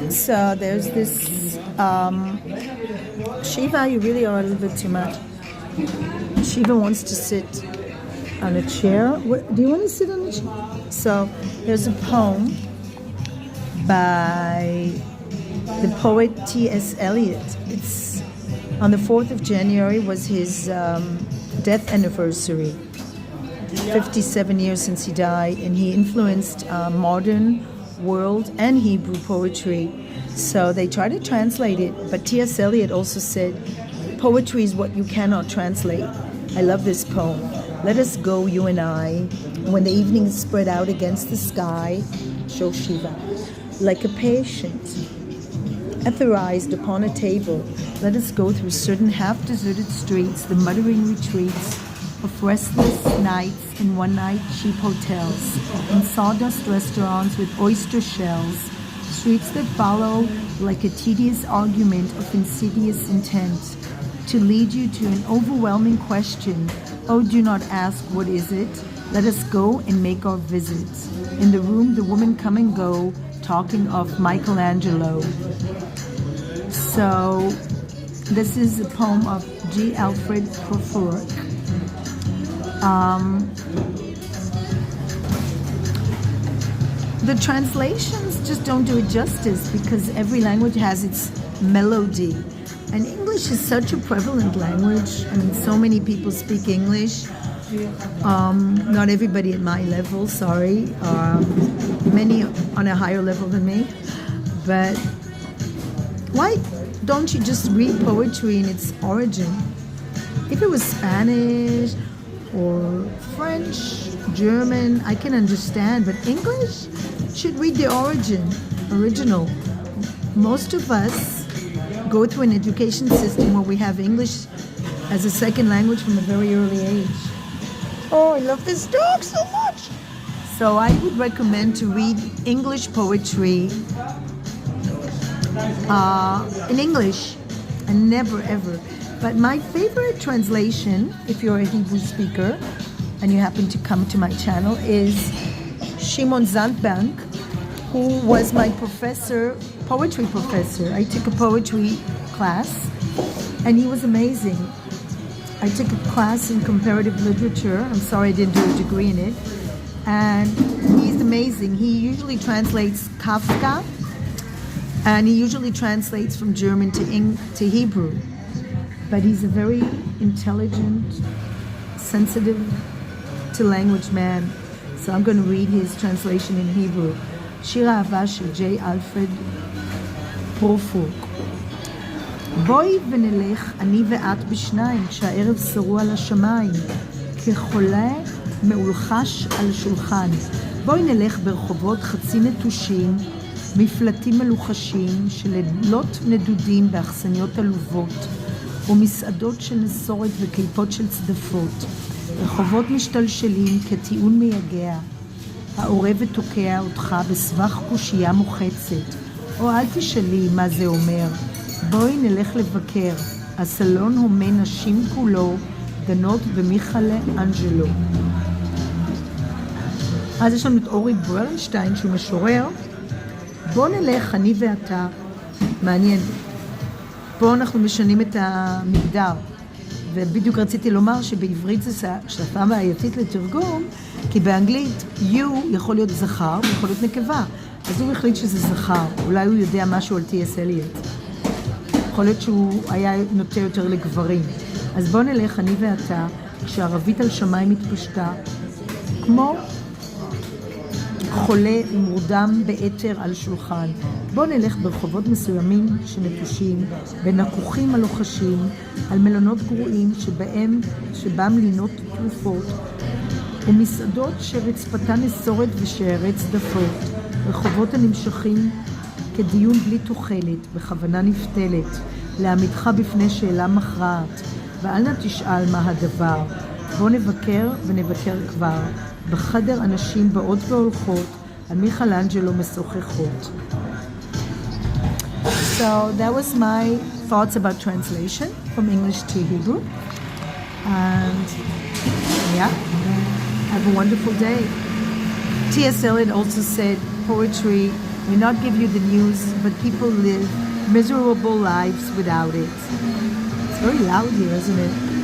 So there's this Shiva, you really are a little bit too much. Shiva wants to sit on a chair. Do you want to sit on a chair? So there's a poem by the poet T.S. Eliot. It's on the 4th of January was his death anniversary. 57 years since he died, and he influenced modern world and Hebrew poetry. So they try to translate it, but T.S. Eliot also said, poetry is what you cannot translate. I love this poem. Let us go, you and I, when the evening is spread out against the sky, show Shiva, like a patient, etherized upon a table. Let us go through certain half-deserted streets, the muttering retreats of restless nights in one-night cheap hotels, in sawdust restaurants with oyster shells, streets that follow like a tedious argument of insidious intent, to lead you to an overwhelming question. Oh, do not ask, what is it? Let us go and make our visits. In the room, the women come and go, talking of Michelangelo. So, this is a poem of G. Alfred Prufrock. The translations just don't do it justice because every language has its melody. And English is such a prevalent language. I mean, so many people speak English. Not everybody at my level, sorry. Many on a higher level than me. But why don't you just read poetry in its origin? If it was Spanish or French, German, I can understand. But English should read the original. Most of us go through an education system where we have English as a second language from a very early age. Oh, I love this dog so much! So I would recommend to read English poetry in English, and never ever. But my favorite translation, if you're a Hebrew speaker and you happen to come to my channel, is Shimon Zandbank, who was my poetry professor. I took a poetry class, and he was amazing. I took a class in comparative literature. I'm sorry I didn't do a degree in it. And he's amazing. He usually translates Kafka, and he usually translates from German to Hebrew. But he's a very intelligent, sensitive to language man. So I'm going to read his translation in Hebrew. שיר האהבה של ג'יי אלפרד פרופוק. בואי ונלך אני ואת בשניים כשהערב שרוע על השמיים כחולה מאולחש על שולחן. בואי נלך ברחובות חצי נטושים, מפלטים מלוחשים של לילות נדודים באכסניות עלובות ומסעדות של נסורת וקליפות של צדפות. רחובות משתלשלים כטיעון מייגע. העורב ותוקע אותך בסבך קושייה מוחצת. או אל תשאלי מה זה אומר. בואי נלך לבקר. הסלון הומה נשים כולו, דנות במיכאלה אנג'לו. אז יש לנו את אורי ברנשטיין שהוא משורר. בוא נלך, אני ואתה. מעניין. פה אנחנו משנים את המגדר. ובדיוק רציתי לומר שבעברית זה שפה בעייתית לתרגום, כי באנגלית you יכול להיות זכר ויכול להיות נקבה. אז הוא החליט שזה זכר. אולי הוא יודע משהו על T.S. אליוט. יכול להיות שהוא היה נוטה יותר לגברים. אז בוא נלך, אני ואתה, כשהערבית על שמיים התפשטה, כמו חולה מורדם באתר על שולחן. בוא נלך ברחובות מסוימים שנטושים, בין הכוכים הלוחשים, על מלונות גרועים שבם לינות תרופות, ומסעדות שרצפתה נסורת ושערי צדפות, רחובות הנמשכים כדיון בלי תוחלת, בכוונה נפתלת, להעמידך בפני שאלה מכרעת, ואל נא תשאל מה הדבר. בוא נבקר ונבקר כבר, בחדר אנשים באות והולכות, על מיכלאנג'לו משוחחות. So that was my thoughts about translation from English to Hebrew. And yeah, have a wonderful day. T.S. Eliot also said poetry may not give you the news, but people live miserable lives without it. It's very loud here, isn't it?